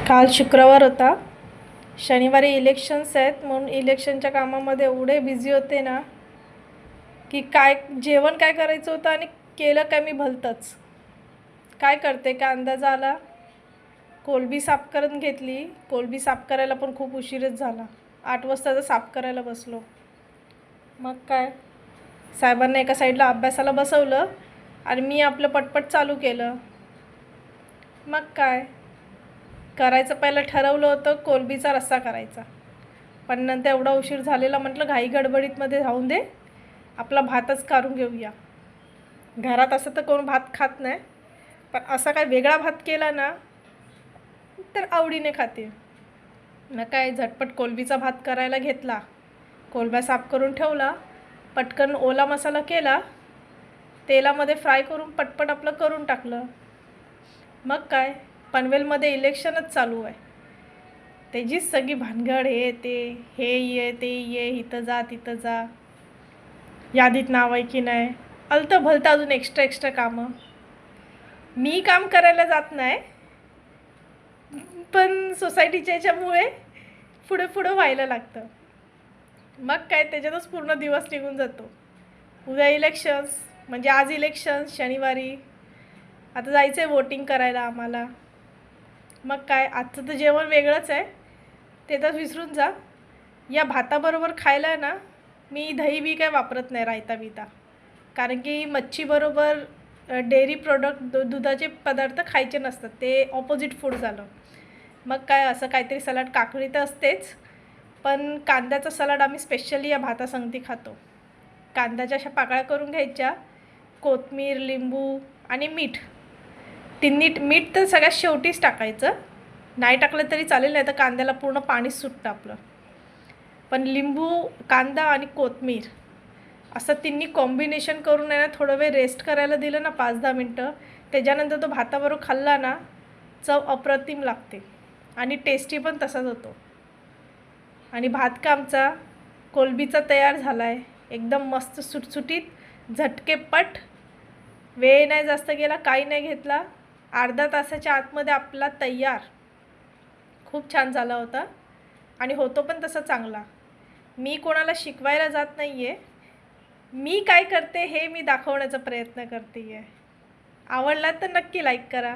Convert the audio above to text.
काल शुक्रवार होता. शनिवारी इलेक्शन्स आहेत म्हणून इलेक्शनच्या कामामध्ये एवढे बिझी होते ना की जेवण काय करायचं होतं आणि केलं काय मी भलतंच. काय करते का अंदाज आला. कोलबी साफ करून घेतली. कोलबी साफ करायला पण खूप उशीरच झाला. 8 वाजता तर साफ करायला बसलो. मग काय साहेबांना एका साईडला अभ्यासाला बसवलं आणि मी आपलं पटपट चालू केलं. मग काय करायचं पहिलं ठरवलं होतं कोलबीचा रस्सा करायचा, पण नंतर एवढा उशीर झालेला म्हटलं घाई गडबडीतमध्ये राहून दे, आपला भातच करून घेऊया. घरात असं तर कोण भात खात नाही, पण असा काय वेगळा भात केला ना तर आवडीने खाते. मग काय झटपट कोलबीचा भात करायला घेतला. कोलबा साफ करून ठेवला, पटकन ओला मसाला केला, तेलामध्ये फ्राय करून पटपट आपलं करून टाकलं. मग काय पनवेलमध्ये इलेक्शनच चालू आहे. त्याचीच सगळी भानगड, हे ये ते ये, इथं जा तिथं जा, यादीत नाव आहे की नाही, अलतं भलतं अजून एक्स्ट्रा कामं. मी काम करायला जात नाही, पण सोसायटीच्या याच्यामुळे पुढे व्हायला लागतं. मग काय त्याच्यातच पूर्ण दिवस निघून जातो. उद्या इलेक्शन्स म्हणजे आज इलेक्शन्स शनिवारी. आता जायचं आहे वोटिंग करायला आम्हाला. मग काय आजचं तर जेवण वेगळंच आहे, ते तर विसरून जा. या भाताबरोबर खायला ना मी दही बी काय वापरत नाही, रायता बिता, कारण की मच्छीबरोबर डेअरी प्रोडक्ट दुधाचे पदार्थ खायचे नसतात, ते ऑपोजिट फूड झालं. मग काय असं काहीतरी सलाड, काकडी तर असतेच, पण कांद्याचा सलाड आम्ही स्पेशली या भातासंगती खातो. कांद्याच्या अशा पाकळ्या करून घ्यायच्या, कोथिंबीर, लिंबू आणि मीठ. मीठ तर सगळ्यात शेवटीच टाकायचं, नाही टाकलं तरी चालेल, नाही तर कांद्याला पूर्ण पाणी सुटतं आपलं. पण लिंबू, कांदा आणि कोथिंबीर असं तिन्ही कॉम्बिनेशन करून आहे ना थोडं वेळ रेस्ट करायला दिलं ना 5-10 मिनटं, त्याच्यानंतर तो भाताबरोबर खाल्ला ना चव अप्रतिम लागते आणि टेस्टी पण तसाच होतो. आणि भात का आमचा कोलबीचा तयार झाला आहे, एकदम मस्त सुटसुटीत, झटकेपट. वेळ नाही जास्त गेला, काही नाही घेतला, अर्धा तासाच्या आतमध्ये आपला तयार. खूप छान झाला होता आणि होतो पण तसा चांगला. मी कोणाला शिकवायला जात नाही आहे, मी काय करते हे मी दाखवण्याचा प्रयत्न करते आहे. आवडला तर नक्की लाईक करा.